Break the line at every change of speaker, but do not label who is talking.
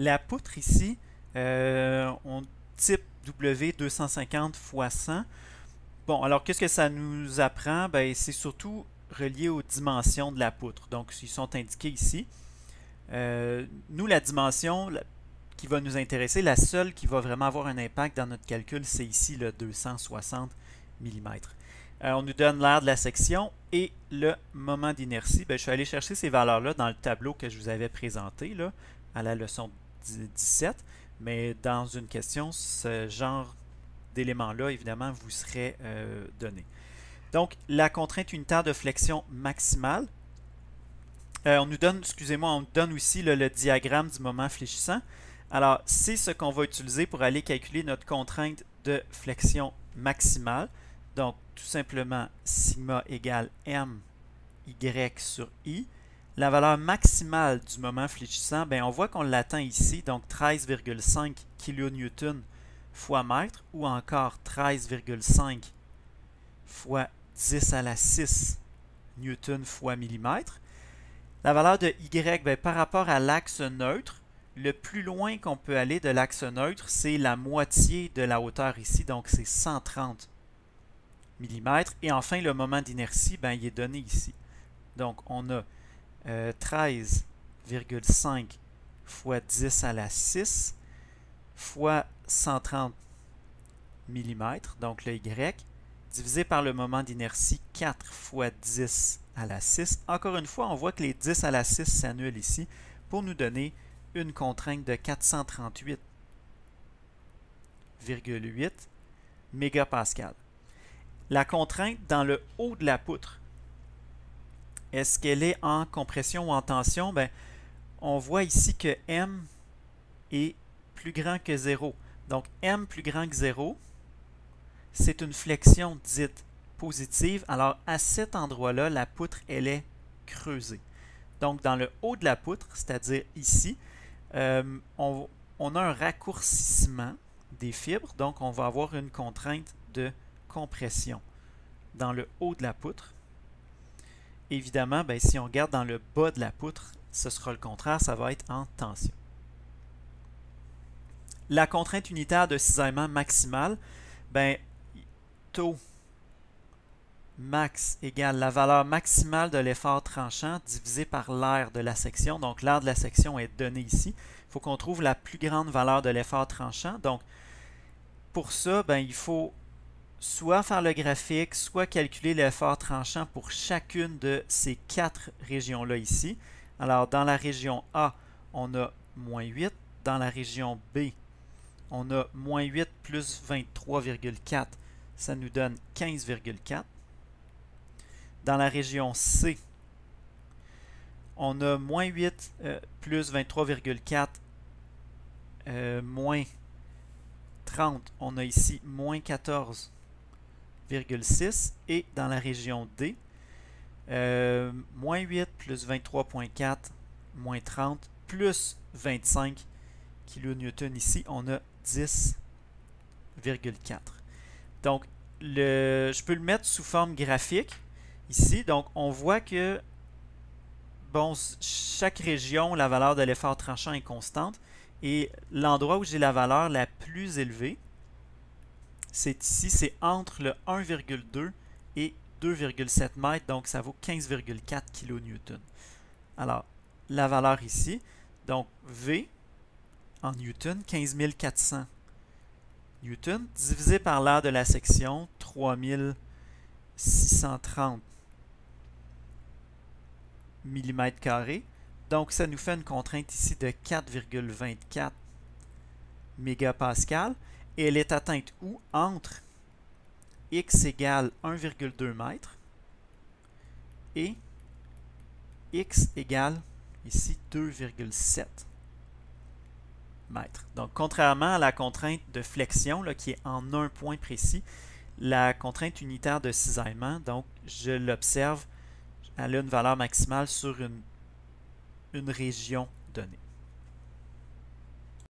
La poutre ici, on type W250 x 100. Bon, alors qu'est-ce que ça nous apprend? Ben, c'est surtout relié aux dimensions de la poutre. Donc, ils sont indiqués ici. Nous, la dimension qui va nous intéresser, la seule qui va vraiment avoir un impact dans notre calcul, c'est ici le 260 mm. On nous donne l'aire de la section et le moment d'inertie. Ben, je suis allé chercher ces valeurs-là dans le tableau que je vous avais présenté là, à la leçon 17. Mais dans une question, ce genre d'éléments-là, évidemment, vous serait donné. Donc, la contrainte unitaire de flexion maximale. On nous donne, excusez-moi, on nous donne aussi le diagramme du moment fléchissant. Alors, c'est ce qu'on va utiliser pour aller calculer notre contrainte de flexion maximale. Donc, tout simplement, sigma égale m y sur i. La valeur maximale du moment fléchissant, bien, on voit qu'on l'atteint ici, donc 13,5 kN fois mètre, ou encore 13,5 fois 10 à la 6 newton fois millimètre. La valeur de y, bien, par rapport à l'axe neutre, le plus loin qu'on peut aller de l'axe neutre, c'est la moitié de la hauteur ici, donc c'est 130 mm. Et enfin, le moment d'inertie, ben, il est donné ici. Donc, on a 13,5 fois 10 à la 6 fois 130 mm, donc le y, divisé par le moment d'inertie 4 fois 10 à la 6. Encore une fois, on voit que les 10 à la 6 s'annulent ici pour nous donner une contrainte de 438,8 mégapascal. La contrainte dans le haut de la poutre, est-ce qu'elle est en compression ou en tension? Bien, on voit ici que M est plus grand que 0. Donc, M plus grand que 0, c'est une flexion dite positive. Alors, à cet endroit-là, la poutre, elle est creusée. Donc, dans le haut de la poutre, c'est-à-dire ici, on a un raccourcissement des fibres. Donc, on va avoir une contrainte de compression dans le haut de la poutre. Évidemment, bien, si on regarde dans le bas de la poutre, ce sera le contraire, ça va être en tension. La contrainte unitaire de cisaillement maximale, ben, taux max égale la valeur maximale de l'effort tranchant divisé par l'aire de la section. Donc, l'aire de la section est donnée ici. Il faut qu'on trouve la plus grande valeur de l'effort tranchant. Donc, pour ça, ben, il faut soit faire le graphique, soit calculer l'effort tranchant pour chacune de ces 4 régions-là ici. Alors, dans la région A, on a moins 8. Dans la région B, on a moins 8 plus 23,4. Ça nous donne 15,4. Dans la région C, on a moins 8 plus 23,4 moins 30. On a ici moins 14,6. Et dans la région D, moins 8 plus 23,4 moins 30 plus 25 kN ici, on a 10,4. Donc, je peux le mettre sous forme graphique ici. Donc, on voit que bon, chaque région, la valeur de l'effort tranchant est constante. Et l'endroit où j'ai la valeur la plus élevée, c'est ici, c'est entre le 1,2 et 2,7 mètres, donc ça vaut 15,4 kN. Alors, la valeur ici, donc V en newton, 15 400 newton, divisé par l'aire de la section, 3630 mm². Donc, ça nous fait une contrainte ici de 4,24 mégapascal. Et elle est atteinte où? Entre x égale 1,2 m et x égale ici 2,7 m. Donc, contrairement à la contrainte de flexion là, qui est en un point précis, la contrainte unitaire de cisaillement, donc je l'observe, elle a une valeur maximale sur une région donnée.